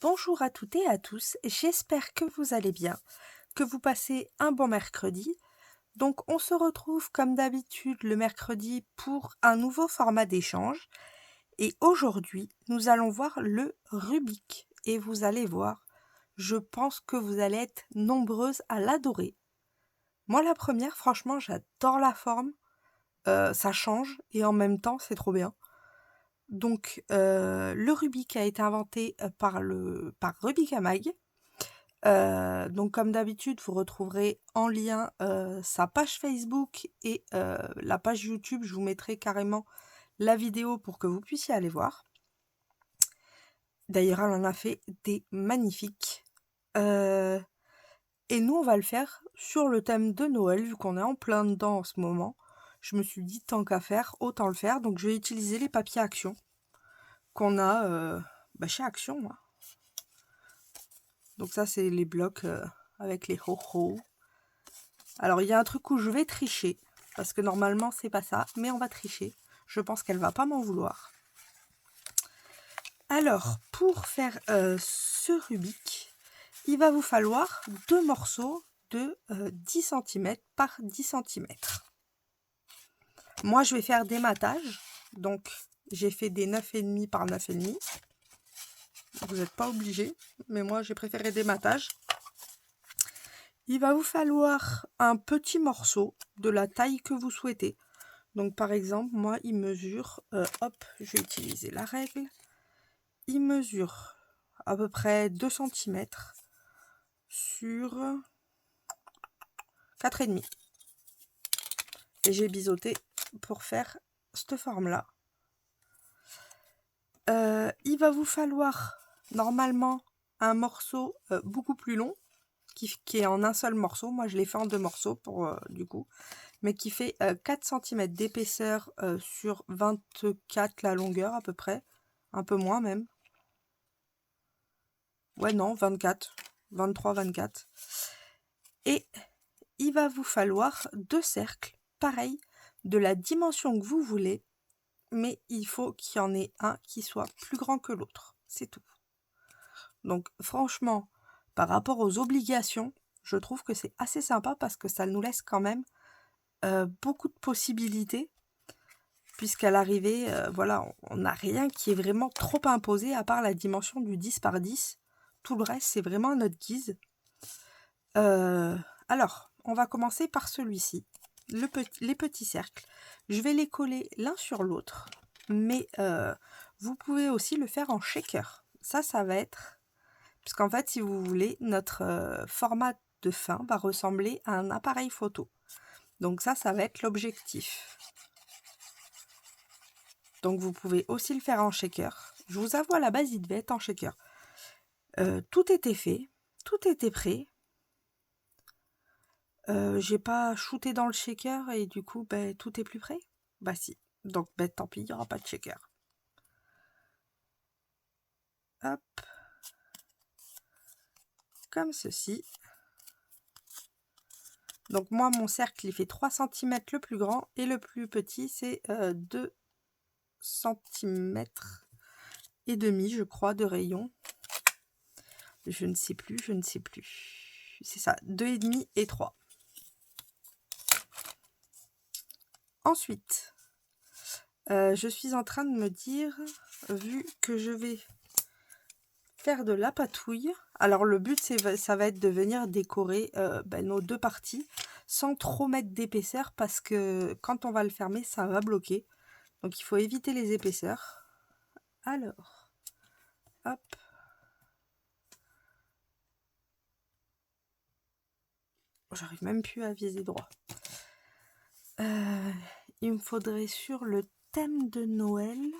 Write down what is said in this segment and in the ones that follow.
bonjour à toutes et à tous, j'espère que vous allez bien, que vous passez un bon mercredi. Donc on se retrouve comme d'habitude le mercredi pour un nouveau format d'échange et aujourd'hui nous allons voir le Rubik et vous allez voir, je pense que vous allez être nombreuses à l'adorer. Moi la première, franchement j'adore la forme, ça change et en même temps c'est trop bien. Donc, le Rubik a été inventé par Rubik-Amag. Donc, comme d'habitude, vous retrouverez en lien sa page Facebook et la page YouTube. Je vous mettrai carrément la vidéo pour que vous puissiez aller voir. D'ailleurs, elle en a fait des magnifiques. Et nous, on va le faire sur le thème de Noël, vu qu'on est en plein dedans en ce moment. Je me suis dit, tant qu'à faire, autant le faire. Donc, je vais utiliser les papiers Action qu'on a chez Action. Hein. Donc ça, c'est les blocs avec les ho-ho. Alors, il y a un truc où je vais tricher, parce que normalement, c'est pas ça, mais on va tricher. Je pense qu'elle va pas m'en vouloir. Alors, pour faire ce Rubik, il va vous falloir 2 morceaux de 10 cm par 10 cm. Moi, je vais faire des matages. Donc, j'ai fait des 9,5 par 9,5. Vous n'êtes pas obligé, mais moi, j'ai préféré des matages. Il va vous falloir un petit morceau de la taille que vous souhaitez. Donc par exemple, moi il mesure, je vais utiliser la règle. Il mesure à peu près 2 cm sur 4,5. Et j'ai biseauté pour faire cette forme-là. Il va vous falloir normalement un morceau beaucoup plus long. Qui est en un seul morceau. Moi, je l'ai fait en 2 morceaux pour du coup. Mais qui fait 4 cm d'épaisseur sur 24 la longueur à peu près. Un peu moins même. Ouais, non, 24. 23, 24. Et il va vous falloir 2 cercles, pareil, de la dimension que vous voulez. Mais il faut qu'il y en ait un qui soit plus grand que l'autre. C'est tout. Donc, franchement, par rapport aux obligations, je trouve que c'est assez sympa parce que ça nous laisse quand même beaucoup de possibilités. Puisqu'à l'arrivée, voilà, on n'a rien qui est vraiment trop imposé à part la dimension du 10 par 10. Tout le reste, c'est vraiment à notre guise. Alors, on va commencer par celui-ci, les petits cercles. Je vais les coller l'un sur l'autre, mais vous pouvez aussi le faire en shaker. Ça va être... Puisqu'en fait, si vous voulez, notre format de fin va ressembler à un appareil photo. Donc ça va être l'objectif. Donc vous pouvez aussi le faire en shaker. Je vous avoue, à la base, il devait être en shaker. Tout était fait, tout était prêt. J'ai pas shooté dans le shaker et du coup, tout est plus prêt. Bah si. Donc tant pis, il n'y aura pas de shaker. Hop. Comme ceci. Donc moi, mon cercle, il fait 3 cm le plus grand et le plus petit, c'est 2 cm et demi, je crois, de rayon. Je ne sais plus. C'est ça, 2,5 et 3. Ensuite, je suis en train de me dire, vu que je vais faire de la patouille, alors le but ça va être de venir décorer nos 2 parties sans trop mettre d'épaisseur parce que quand on va le fermer, ça va bloquer. Donc il faut éviter les épaisseurs. Alors, hop. J'arrive même plus à viser droit. Il me faudrait sur le thème de Noël.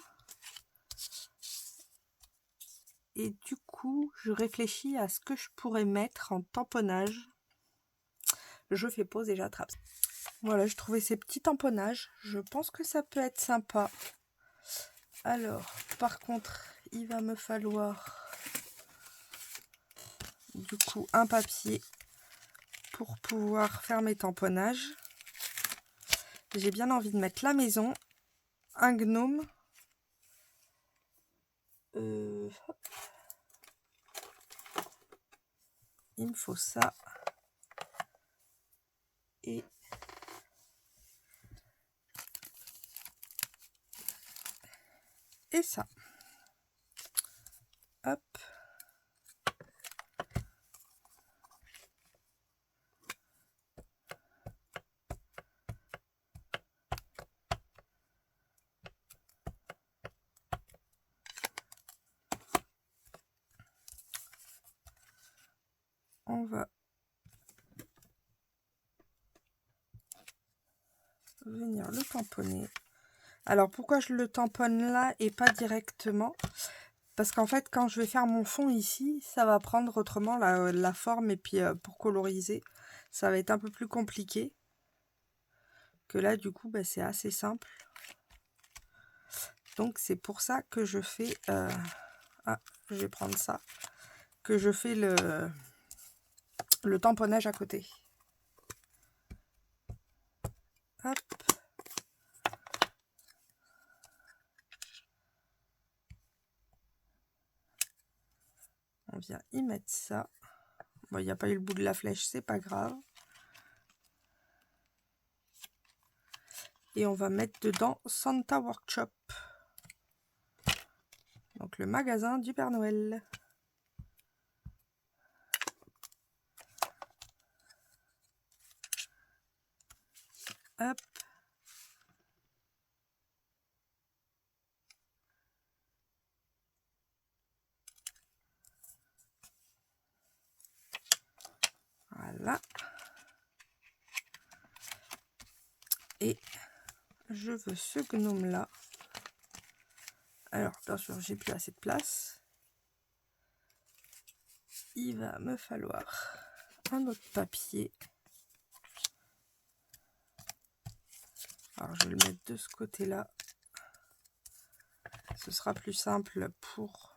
Et du coup, je réfléchis à ce que je pourrais mettre en tamponnage. Je fais pause et j'attrape. Voilà, je trouvais ces petits tamponnages. Je pense que ça peut être sympa. Alors, par contre, il va me falloir du coup un papier pour pouvoir faire mes tamponnages. J'ai bien envie de mettre la maison, un gnome. Hop. il me faut ça. Et ça. Hop. On va venir le tamponner. Alors pourquoi je le tamponne là et pas directement? Parce qu'en fait quand je vais faire mon fond ici, ça va prendre autrement la forme, et puis pour coloriser, ça va être un peu plus compliqué. Que là du coup c'est assez simple. Donc c'est pour ça que je fais... Ah, je vais prendre ça. Que je fais le tamponnage à côté. Hop. On vient y mettre ça. Bon, il n'y a pas eu le bout de la flèche, c'est pas grave. Et on va mettre dedans Santa Workshop. Donc le magasin du Père Noël. Hop. Voilà. Et je veux ce gnome là. Alors bien sûr j'ai plus assez de place. Il va me falloir un autre papier. Alors je vais le mettre de ce côté là. Ce sera plus simple pour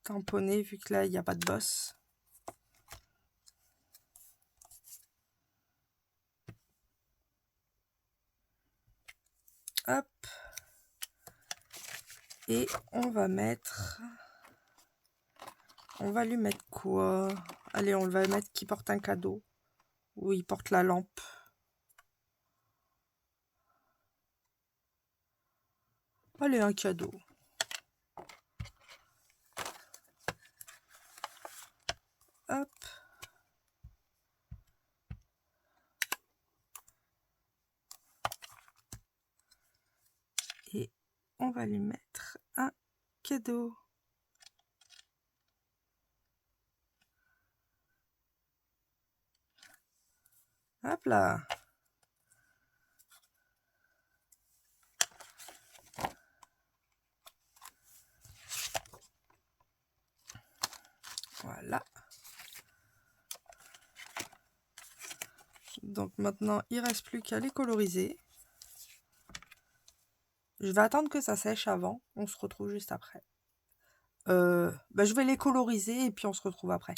tamponner vu que là il n'y a pas de bosse. Hop. Et on va mettre... On va lui mettre quoi? Allez, on va mettre qui porte un cadeau. Ou il porte la lampe. Allez, un cadeau. Hop. Et on va lui mettre un cadeau. Hop là. Voilà. Donc maintenant, il ne reste plus qu'à les coloriser. Je vais attendre que ça sèche avant. On se retrouve juste après. Je vais les coloriser et puis on se retrouve après.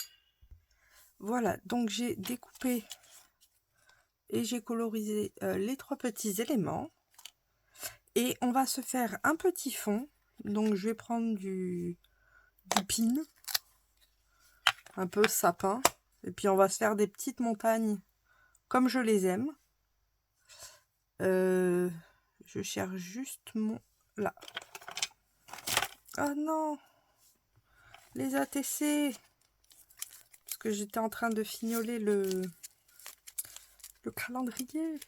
Voilà, donc j'ai découpé et j'ai colorisé les 3 petits éléments. Et on va se faire un petit fond. Donc je vais prendre du pin, un peu sapin. Et puis on va se faire des petites montagnes comme je les aime. Je cherche juste mon... Là. Oh non! Les ATC! Parce que j'étais en train de fignoler le calendrier.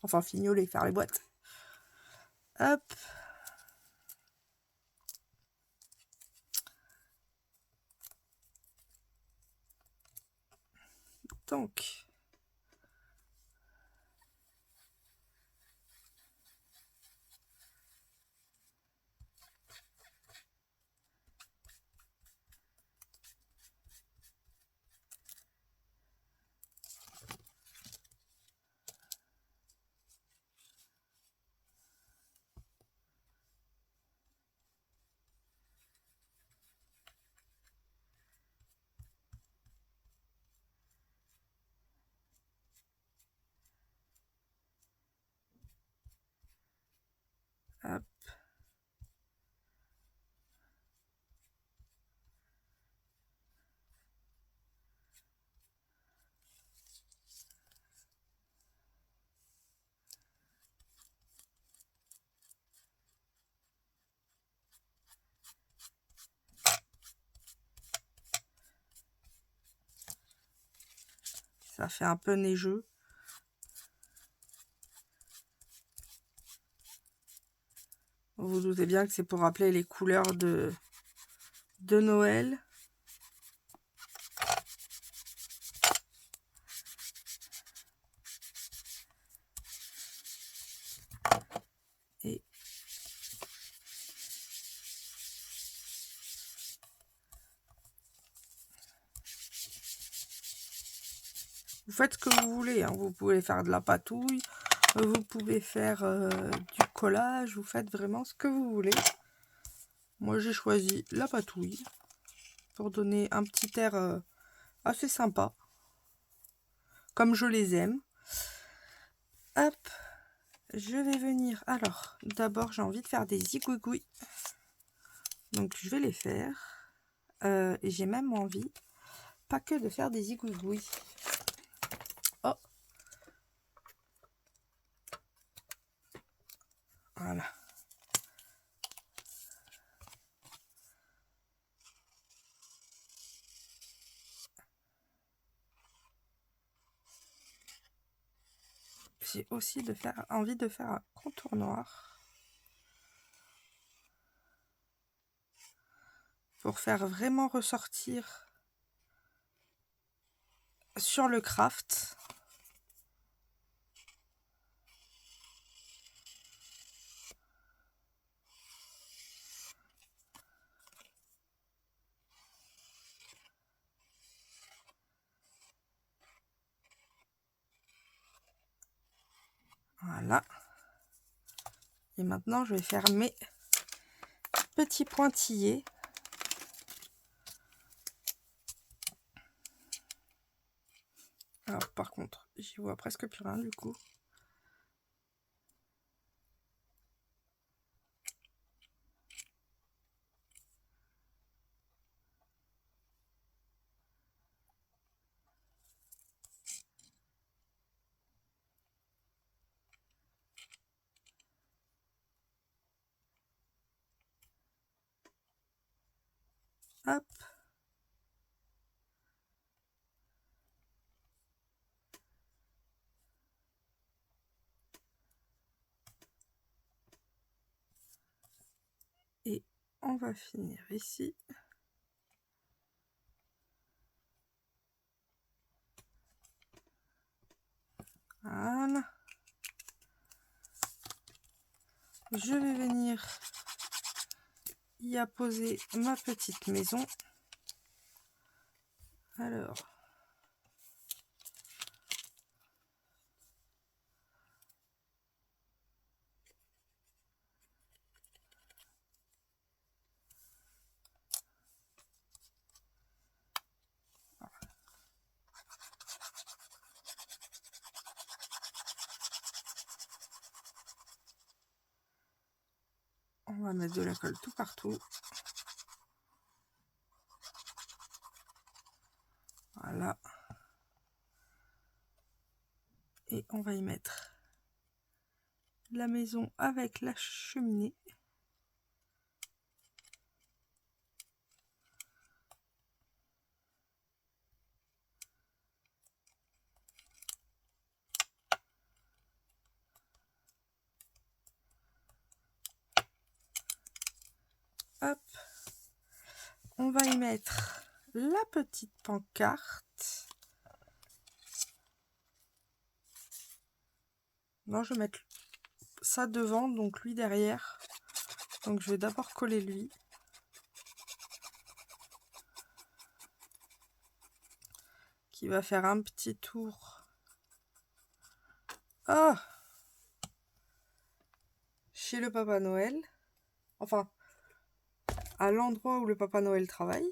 Enfin, fignoler, faire les boîtes. Hop. Donc... Ça fait un peu neigeux. Vous vous doutez bien que c'est pour rappeler les couleurs de Noël. Et vous faites ce que vous voulez, hein. Vous pouvez faire de la patouille, vous pouvez faire du collage, vous faites vraiment ce que vous voulez. Moi j'ai choisi la patouille pour donner un petit air assez sympa, comme je les aime. Hop, je vais venir. Alors, d'abord j'ai envie de faire des zigouigouis. Donc je vais les faire. Et j'ai même envie, pas que de faire des zigouigouis. Oh, voilà. J'ai aussi envie de faire un contour noir pour faire vraiment ressortir sur le craft. Voilà. Et maintenant, je vais faire mes petits pointillés. Alors, par contre, j'y vois presque plus rien du coup. Hop. Et on va finir ici. Voilà. Je vais venir y apposer ma petite maison. Alors, on va mettre de la colle tout partout. Voilà. Et on va y mettre la maison avec la cheminée. Hop. On va y mettre la petite pancarte. Non, je vais mettre ça devant, donc lui derrière. Donc je vais d'abord coller lui. Qui va faire un petit tour. Ah, chez le Papa Noël. Enfin, à l'endroit où le Papa Noël travaille.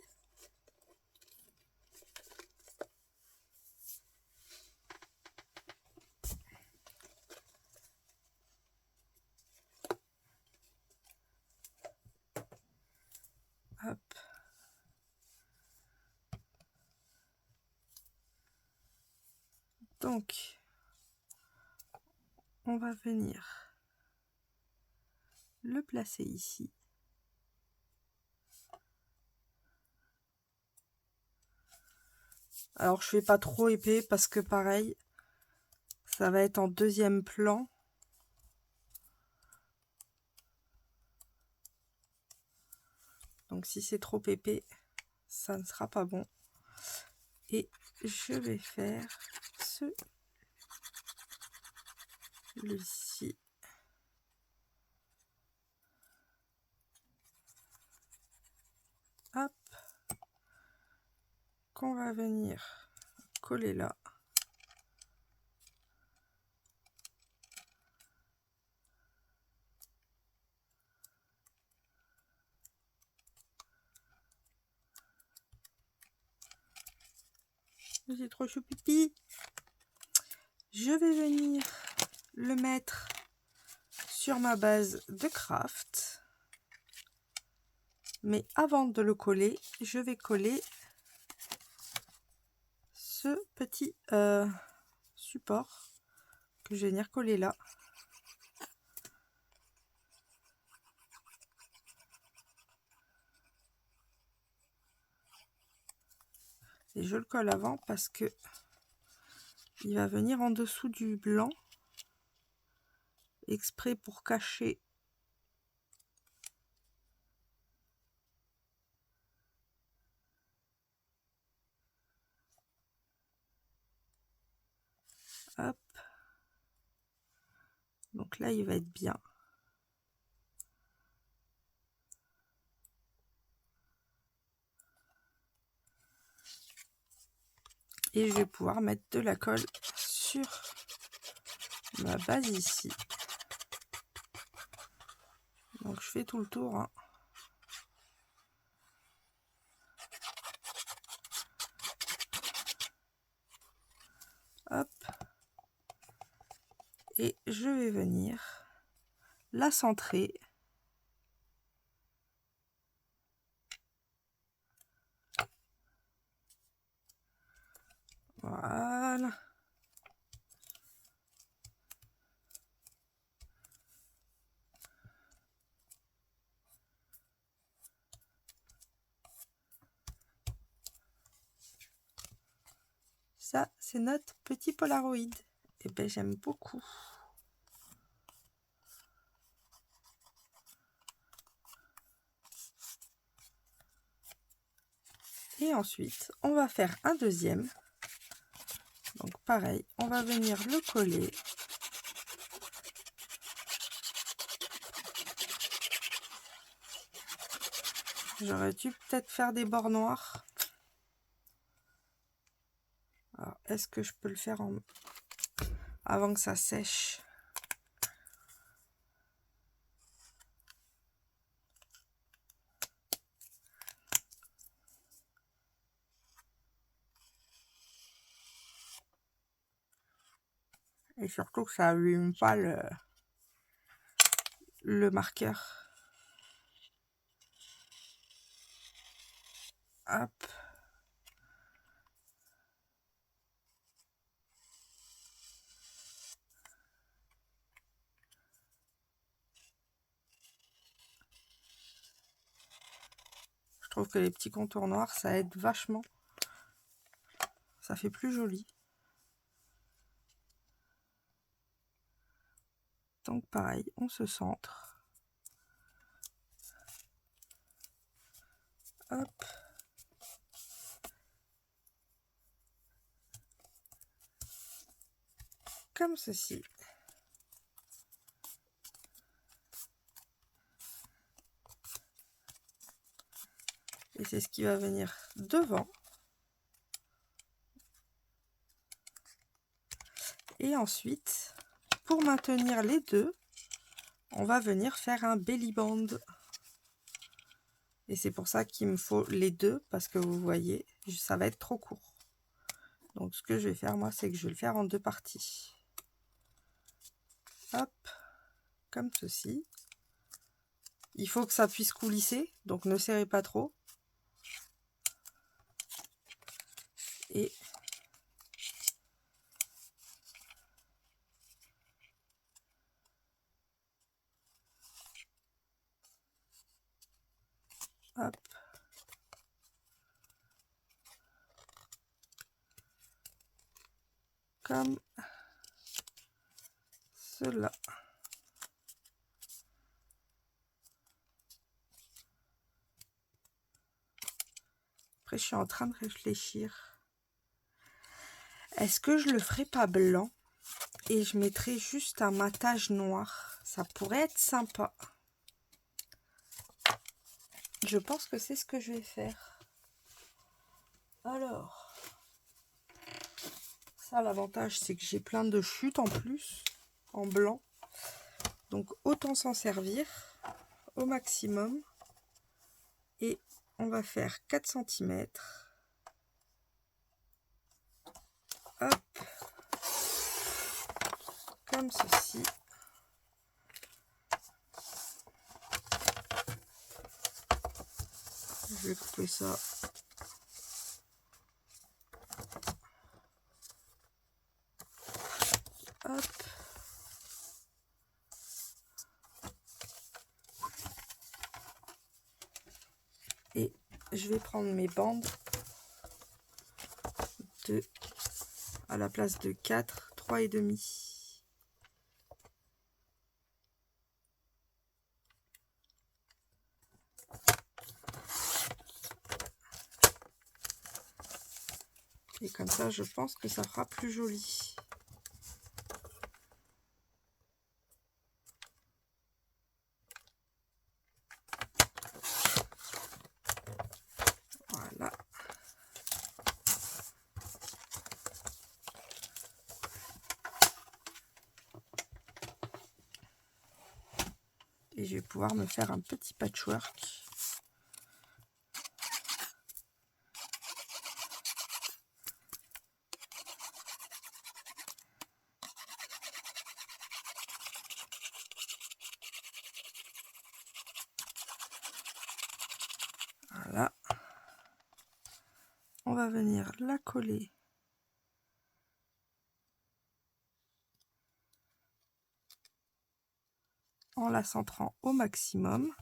Hop. Donc, on va venir le placer ici. Alors je fais pas trop épais parce que pareil, ça va être en deuxième plan. Donc si c'est trop épais, ça ne sera pas bon. Et je vais faire celui-ci. Hop. Qu'on va venir coller là. J'ai trop chou pipi. Je vais venir le mettre sur ma base de craft. Mais avant de le coller, je vais coller ce petit support que je vais venir coller là. Et je le colle avant parce que il va venir en dessous du blanc, exprès pour cacher hop. Donc là il va être bien. Et je vais pouvoir mettre de la colle sur ma base ici. Donc je fais tout le tour, hein. Hop. Et je vais venir la centrer. Voilà. Ça, c'est notre petit Polaroid. Et ben j'aime beaucoup. Et ensuite, on va faire un deuxième. Donc pareil, on va venir le coller. J'aurais dû peut-être faire des bords noirs. Alors, est-ce que je peux le faire avant que ça sèche? Et surtout que ça allume pas le marqueur. Hop. Je trouve que les petits contours noirs, ça aide vachement. Ça fait plus joli. Donc pareil, on se centre. Hop. Comme ceci. Et c'est ce qui va venir devant. Et ensuite, pour maintenir les deux, on va venir faire un belly band. Et c'est pour ça qu'il me faut les deux, parce que vous voyez, ça va être trop court. Donc ce que je vais faire, moi, c'est que je vais le faire en deux parties. Hop, comme ceci. Il faut que ça puisse coulisser, donc ne serrez pas trop. Et hop. comme cela. Après, je suis en train de réfléchir. Est-ce que je le ferai pas blanc et je mettrai juste un matage noir? Ça pourrait être sympa. Je pense que c'est ce que je vais faire. Alors, ça, l'avantage, c'est que j'ai plein de chutes en plus, en blanc. Donc, autant s'en servir au maximum. Et on va faire 4 cm. Hop. Comme ceci. Je vais couper ça. Hop. Et je vais prendre mes bandes à la place de 4, 3,5. Et comme ça, je pense que ça fera plus joli. Voilà. Et je vais pouvoir me faire un petit patchwork. Voilà. On va venir la coller en la centrant au maximum.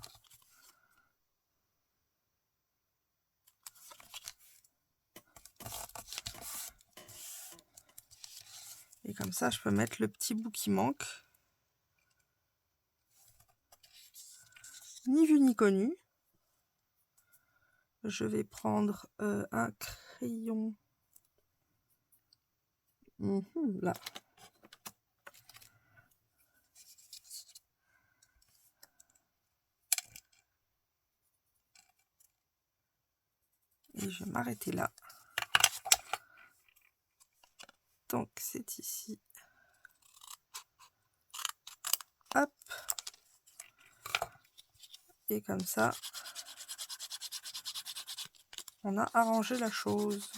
Et comme ça, je peux mettre le petit bout qui manque. Ni vu ni connu. Je vais prendre un crayon. Là. Et je vais m'arrêter là. Donc c'est ici. Hop. Et comme ça, on a arrangé la chose.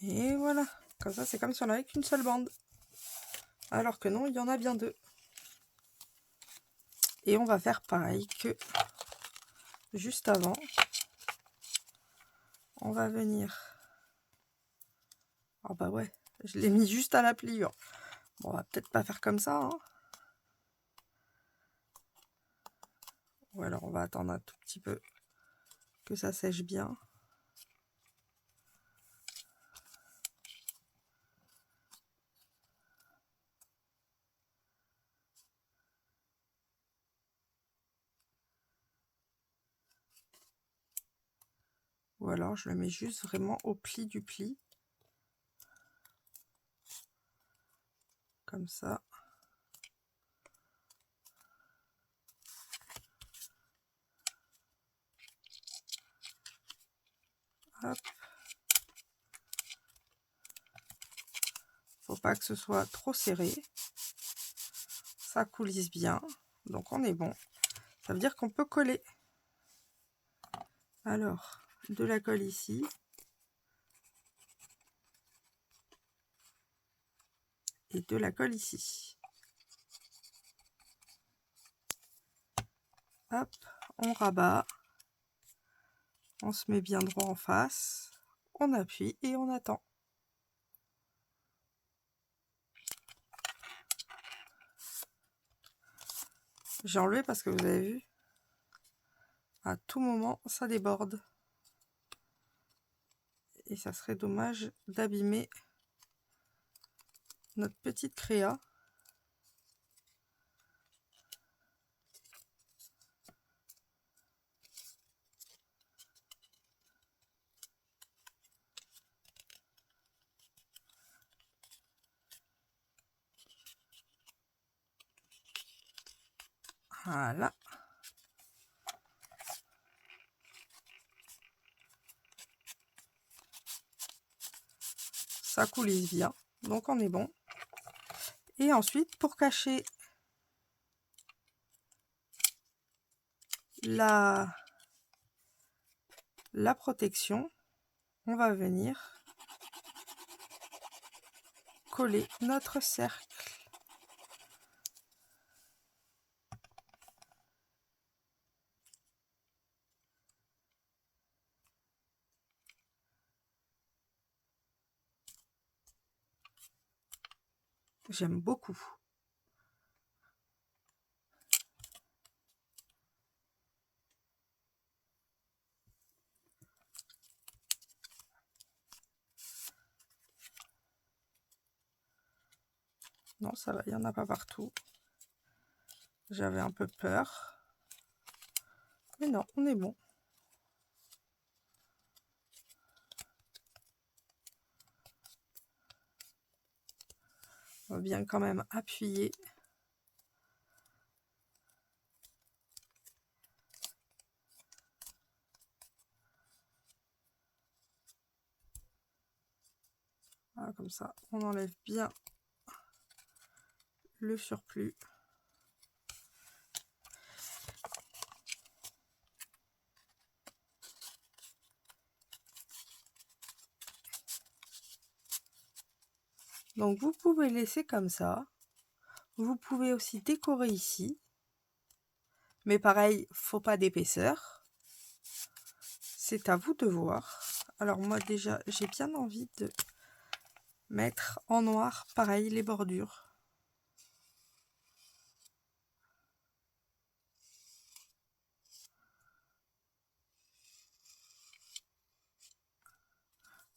Et voilà. Comme ça, c'est comme si on n'avait qu'une seule bande. Alors que non, il y en a bien deux. Et on va faire pareil que juste avant. On va venir... Ah bah ouais, je l'ai mis juste à la pliure. Bon, on va peut-être pas faire comme ça. Hein. Ou alors on va attendre un tout petit peu que ça sèche bien. Ou alors je le mets juste vraiment au pli du pli. Comme ça. Hop. Faut pas que ce soit trop serré. Ça coulisse bien. Donc on est bon. Ça veut dire qu'on peut coller. Alors, de la colle ici. Et de la colle ici. Hop, on rabat. On se met bien droit en face. On appuie et on attend. J'ai enlevé parce que vous avez vu, à tout moment, ça déborde. Et ça serait dommage d'abîmer notre petite créa. Voilà. Ça coulisse bien, donc on est bon. Et ensuite, pour cacher la protection, on va venir coller notre cercle. J'aime beaucoup. Non, ça va, il n'y en a pas partout. J'avais un peu peur. Mais non, on est bon. On va bien quand même appuyer. Voilà, comme ça, on enlève bien le surplus. Donc vous pouvez laisser comme ça. Vous pouvez aussi décorer ici. Mais pareil, faut pas d'épaisseur. C'est à vous de voir. Alors moi déjà, j'ai bien envie de mettre en noir, pareil, les bordures.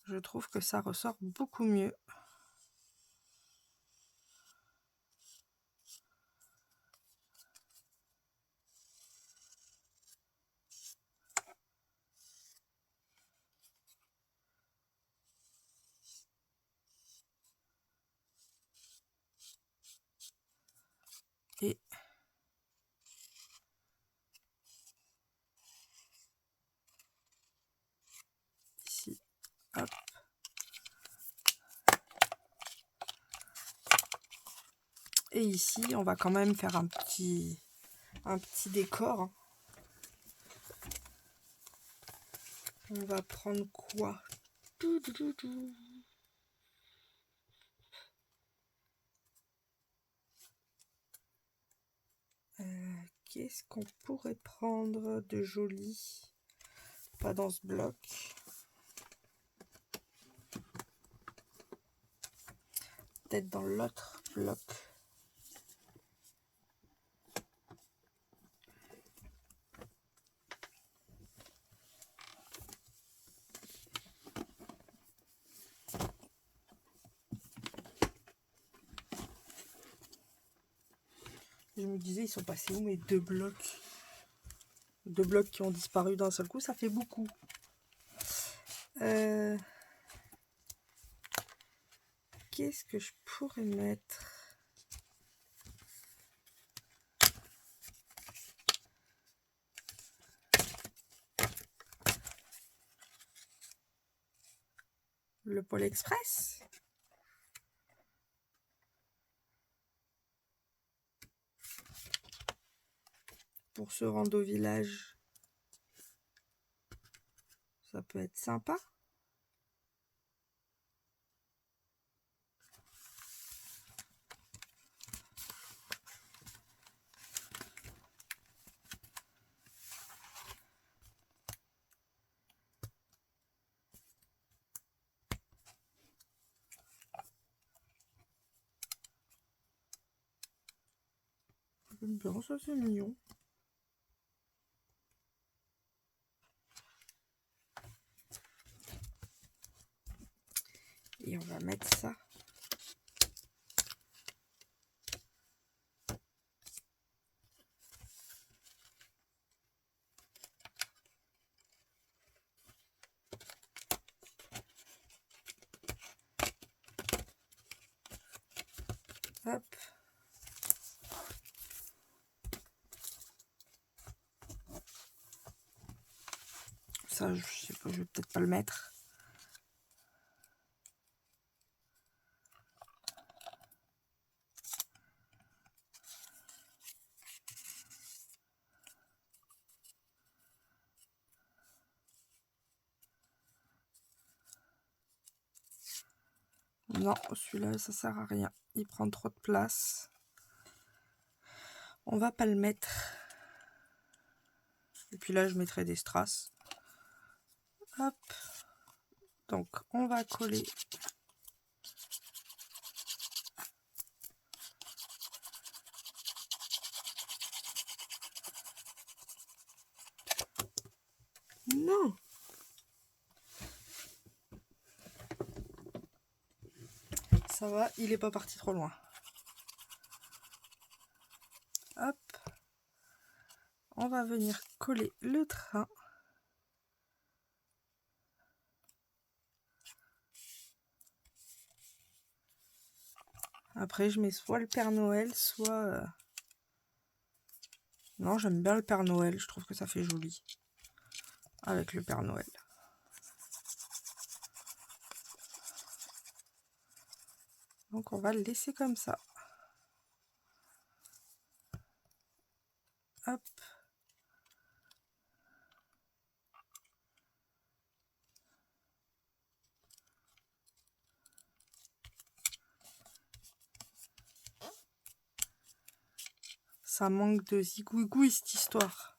Je trouve que ça ressort beaucoup mieux. Et ici, hop. Et ici, on va quand même faire un petit décor. On va prendre quoi? Qu'est-ce qu'on pourrait prendre de joli? Pas dans ce bloc. Peut-être dans l'autre bloc. Je me disais, ils sont passés où mes deux blocs? Deux blocs qui ont disparu d'un seul coup, ça fait beaucoup. Qu'est-ce que je pourrais mettre? Le Pôle Express? Pour se rendre au village, ça peut être sympa. J'aime bien, ça c'est mignon. Et on va mettre ça. Hop. Ça, je sais pas, je vais peut-être pas le mettre. Non, celui-là, ça sert à rien. Il prend trop de place. On va pas le mettre. Et puis là, je mettrai des strass. Hop. Donc, on va coller. Non. Ça va, il est pas parti trop loin. Hop. On va venir coller le train. Après, je mets soit le Père Noël, soit... Non, j'aime bien le Père Noël. Je trouve que ça fait joli. Avec le Père Noël. Donc, on va le laisser comme ça. Hop. Ça manque de zigouigoui, cette histoire.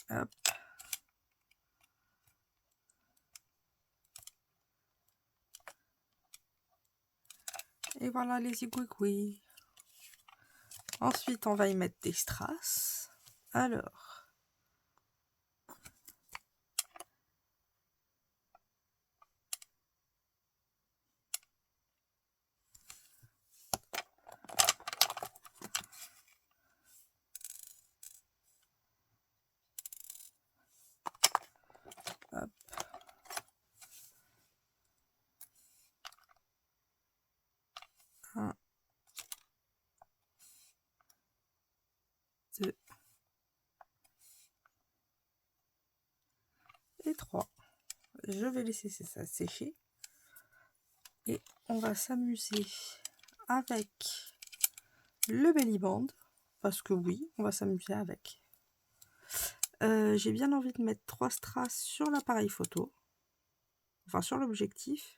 Hop. Et voilà les zigouigouis. Ensuite, on va y mettre des strass. Alors... Hop. Un, deux et trois. Je vais laisser ça sécher. Et on va s'amuser avec le belly band. Parce que oui, on va s'amuser avec. J'ai bien envie de mettre 3 strass sur l'appareil photo. Enfin, sur l'objectif.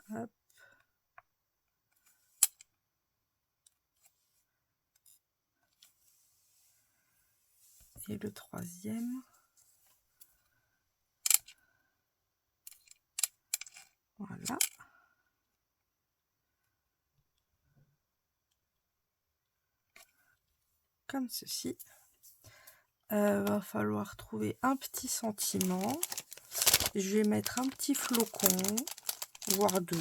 Hop. Et le troisième. Voilà. Comme ceci. Va falloir trouver un petit sentiment. Je vais mettre un petit flocon, voire 2,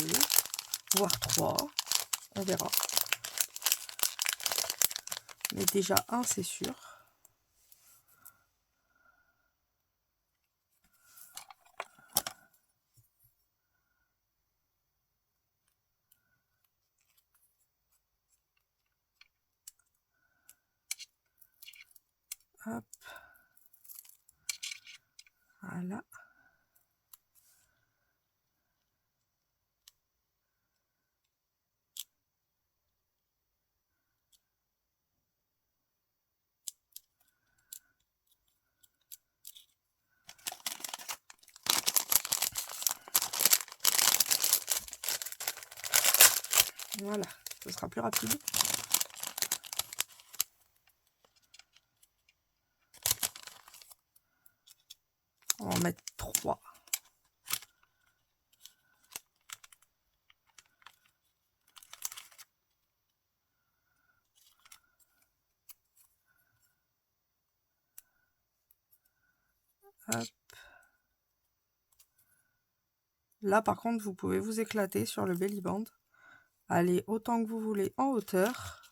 voire 3. On verra. Mais déjà un, c'est sûr. Hop. Voilà. Voilà, ce sera plus rapide. On va en mettre 3. Hop. Là, par contre, vous pouvez vous éclater sur le belly band. Allez autant que vous voulez en hauteur.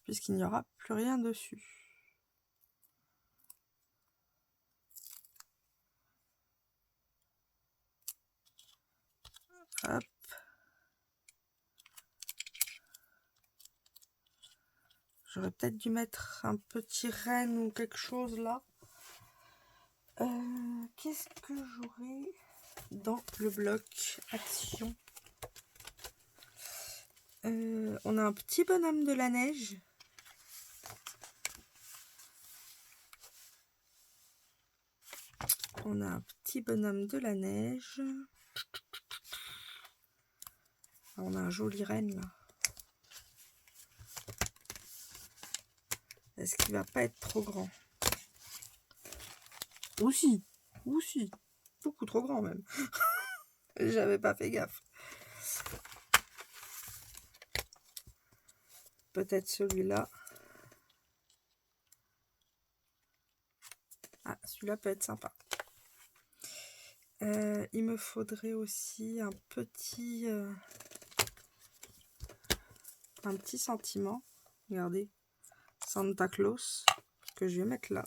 Puisqu'il n'y aura plus rien dessus. Hop. J'aurais peut-être dû mettre un petit renne ou quelque chose là. Qu'est-ce que j'aurais dans le bloc action? On a un petit bonhomme de la neige. On a un petit bonhomme de la neige. On a un joli renne là. Est-ce qu'il va pas être trop grand? Aussi, beaucoup trop grand même. J'avais pas fait gaffe. Peut-être celui-là. Ah, celui-là peut être sympa. Il me faudrait aussi un petit sentiment. Regardez, Santa Claus que je vais mettre là.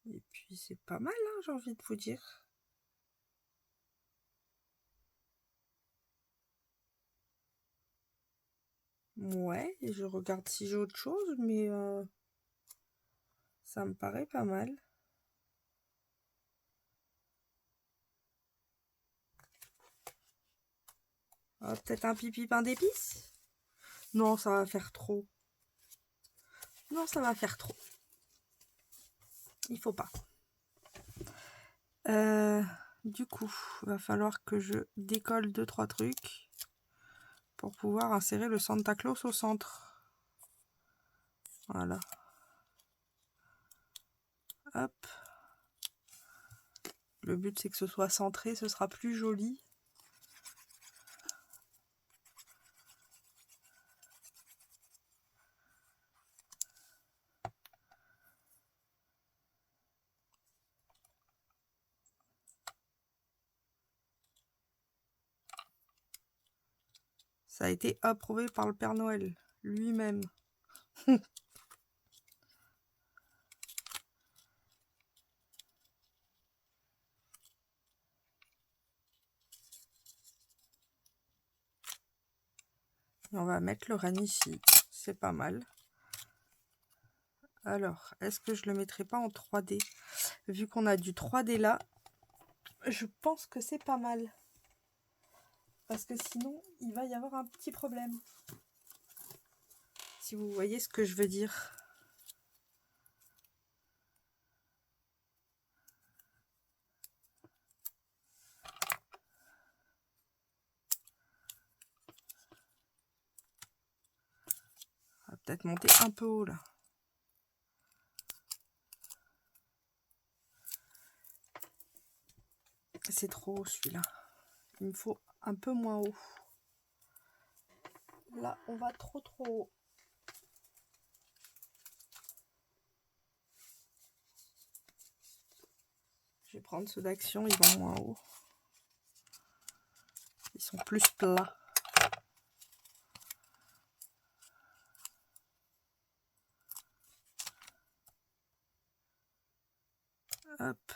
Et puis c'est pas mal, hein, j'ai envie de vous dire. Ouais, et je regarde si j'ai autre chose, mais ça me paraît pas mal. Ah, peut-être un pipi pain d'épices? Non, ça va faire trop. Non, ça va faire trop. Il faut pas. Du coup, il va falloir que je décolle 2-3 trucs pour pouvoir insérer le Santa Claus au centre. Voilà. Hop. Le but, c'est que ce soit centré, ce sera plus joli. Ça a été approuvé par le Père Noël lui-même. Et on va mettre le renne ici. C'est pas mal. Alors, est-ce que je le mettrai pas en 3D? Vu qu'on a du 3D là, je pense que c'est pas mal. Parce que sinon, il va y avoir un petit problème. Si vous voyez ce que je veux dire. On va peut-être monter un peu haut là. C'est trop haut celui-là. Il me faut un peu moins haut. Là, on va trop haut. Je vais prendre ceux d'action, ils vont moins haut. Ils sont plus plats. Hop.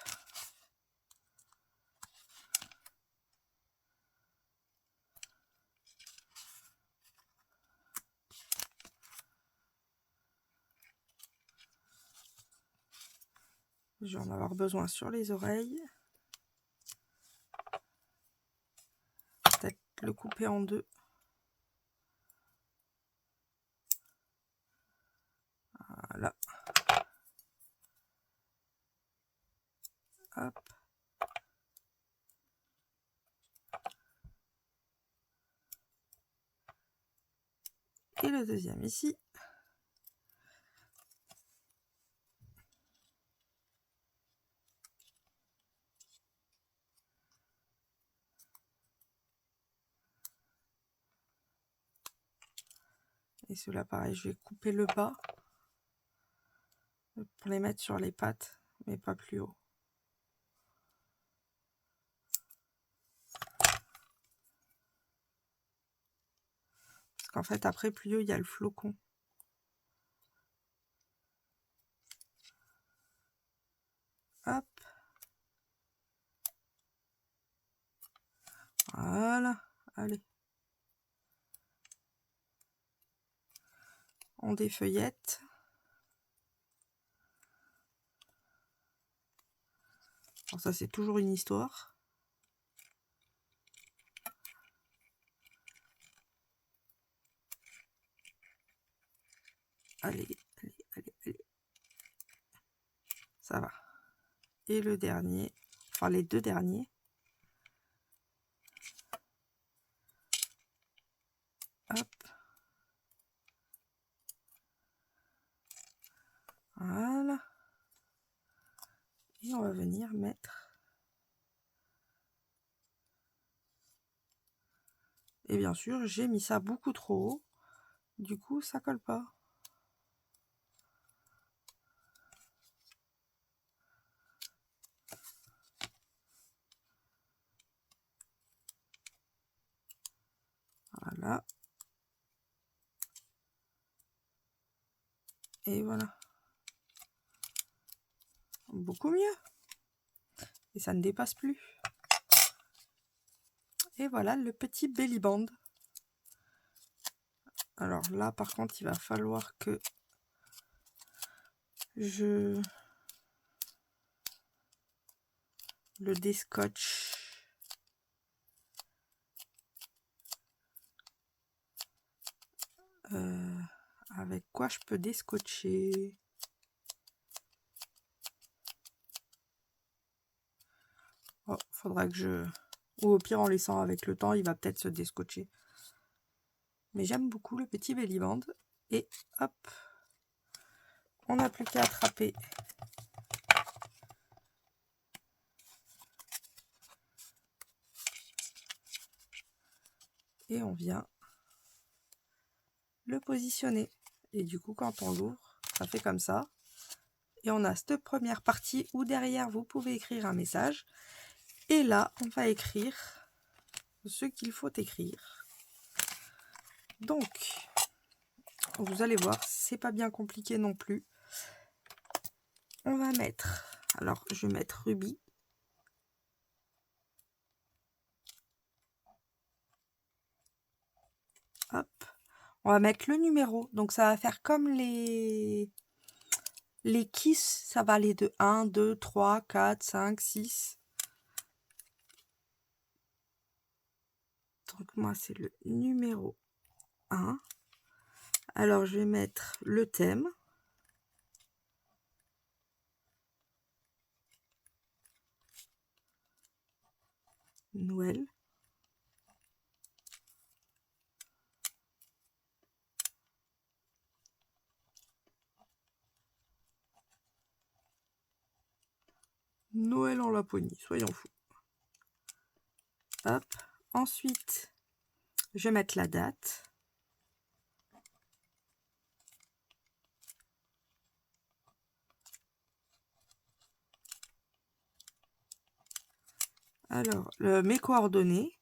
Je vais en avoir besoin sur les oreilles. couper en deux. Voilà. Hop. Et le deuxième ici. Et ceux-là, pareil, je vais couper le bas pour les mettre sur les pattes, mais pas plus haut. Parce qu'en fait, après, plus haut, il y a le flocon. Hop. Voilà. Allez. On défeuillette. Alors ça, c'est toujours une histoire. Allez, allez, allez, allez. Ça va. Et le dernier, enfin les deux derniers. Hop. Voilà. Et on va venir mettre. Et bien sûr, j'ai mis ça beaucoup trop haut. Du coup, ça colle pas. Voilà. Et voilà. Beaucoup mieux. Et ça ne dépasse plus. Et voilà le petit belly band. Alors là, par contre, il va falloir que je le déscotche. Avec quoi je peux déscotcher? Oh, faudra que je... Ou au pire, en laissant avec le temps, il va peut-être se déscotcher. Mais j'aime beaucoup le petit belly band. Et hop, on n'a plus qu'à attraper. Et on vient le positionner. Et du coup, quand on l'ouvre, ça fait comme ça. Et on a cette première partie où derrière, vous pouvez écrire un message. Et là, on va écrire ce qu'il faut écrire. Donc, vous allez voir, c'est pas bien compliqué non plus. On va mettre, alors je vais mettre Ruby. Hop. On va mettre le numéro. Donc ça va faire comme les kiss, ça va aller de 1, 2, 3, 4, 5, 6. Donc moi c'est le numéro 1. Alors je vais mettre le thème. Noël. Noël en Laponie, soyons fous. Hop. Ensuite, je vais mettre la date. Alors, mes coordonnées.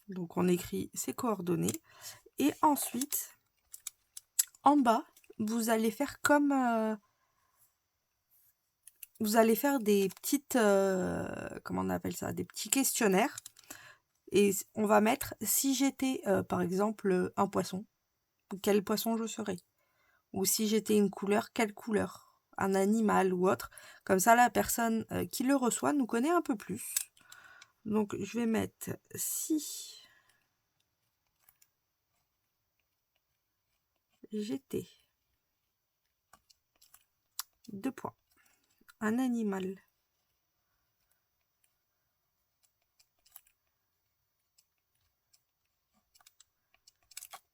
Donc, on écrit ses coordonnées. Et ensuite, en bas, vous allez faire comme... vous allez faire des petites... comment on appelle ça? Des petits questionnaires. Et on va mettre, si j'étais, par exemple, un poisson, quel poisson je serais? Ou si j'étais une couleur, quelle couleur? Un animal ou autre. Comme ça, la personne qui le reçoit nous connaît un peu plus. Donc je vais mettre 6 GT, 2 points, un animal,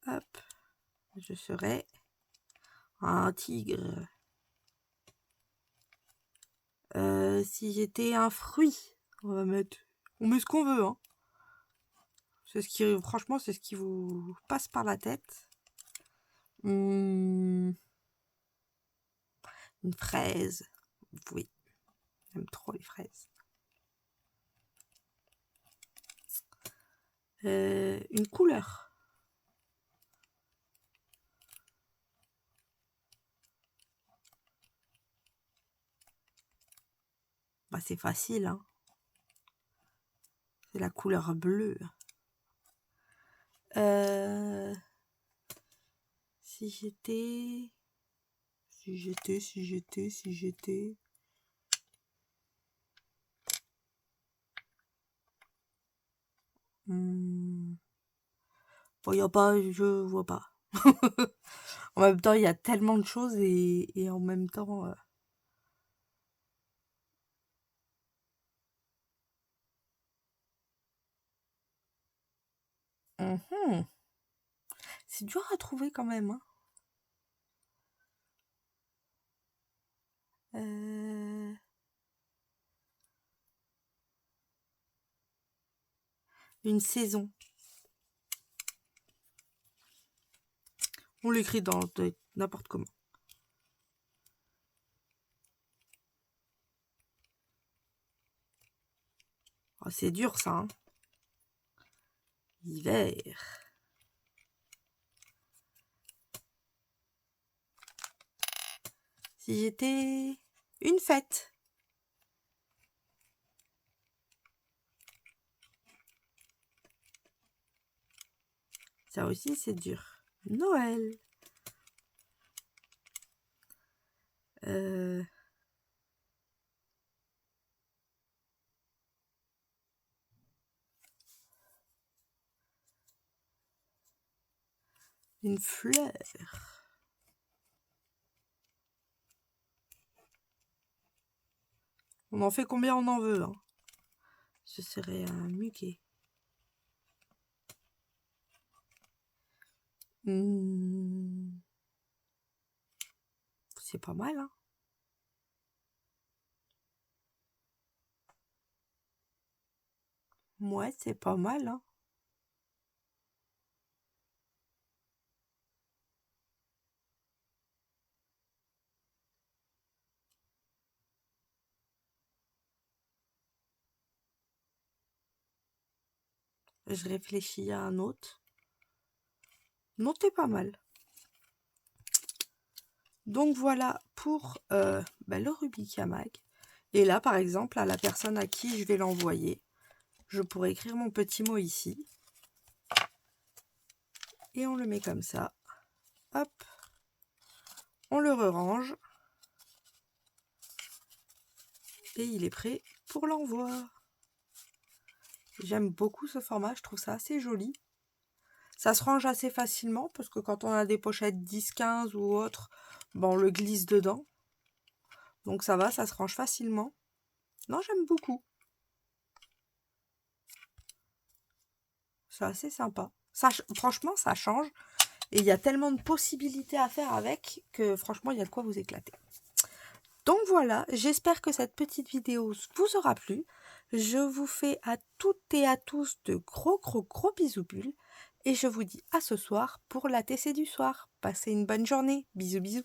hop, je serai un tigre. Si j'étais un fruit, on met ce qu'on veut, hein. C'est ce qui, franchement, c'est ce qui vous passe par la tête. Une fraise, oui, j'aime trop les fraises. Une couleur. Bah, c'est facile, hein. C'est la couleur bleue. Si j'étais... Bon, y a pas, je vois pas. En même temps, il y a tellement de choses et en même temps... C'est dur à trouver quand même, hein. Une saison. On l'écrit dans n'importe comment. Oh, c'est dur ça, hein. Hiver. Si j'étais une fête. Ça aussi, c'est dur. Noël. Une fleur. On en fait combien on en veut, hein. Ce serait un muguet. C'est pas mal, hein. Ouais, c'est pas mal, hein. Je réfléchis à un autre. Non, t'es pas mal. Donc voilà pour le Rubik's Mag. Et là, par exemple, à la personne à qui je vais l'envoyer, je pourrais écrire mon petit mot ici. Et on le met comme ça. Hop. On le re-range. Et il est prêt pour l'envoi. J'aime beaucoup ce format, je trouve ça assez joli. Ça se range assez facilement parce que quand on a des pochettes 10-15 ou autres, on le glisse dedans. Donc ça va, ça se range facilement. Non, j'aime beaucoup. C'est assez sympa. Ça, franchement, ça change. Et il y a tellement de possibilités à faire avec que franchement, il y a de quoi vous éclater. Donc voilà, j'espère que cette petite vidéo vous aura plu. Je vous fais à toutes et à tous de gros bisous bulles. Et je vous dis à ce soir pour la TC du soir. Passez une bonne journée. Bisous bisous.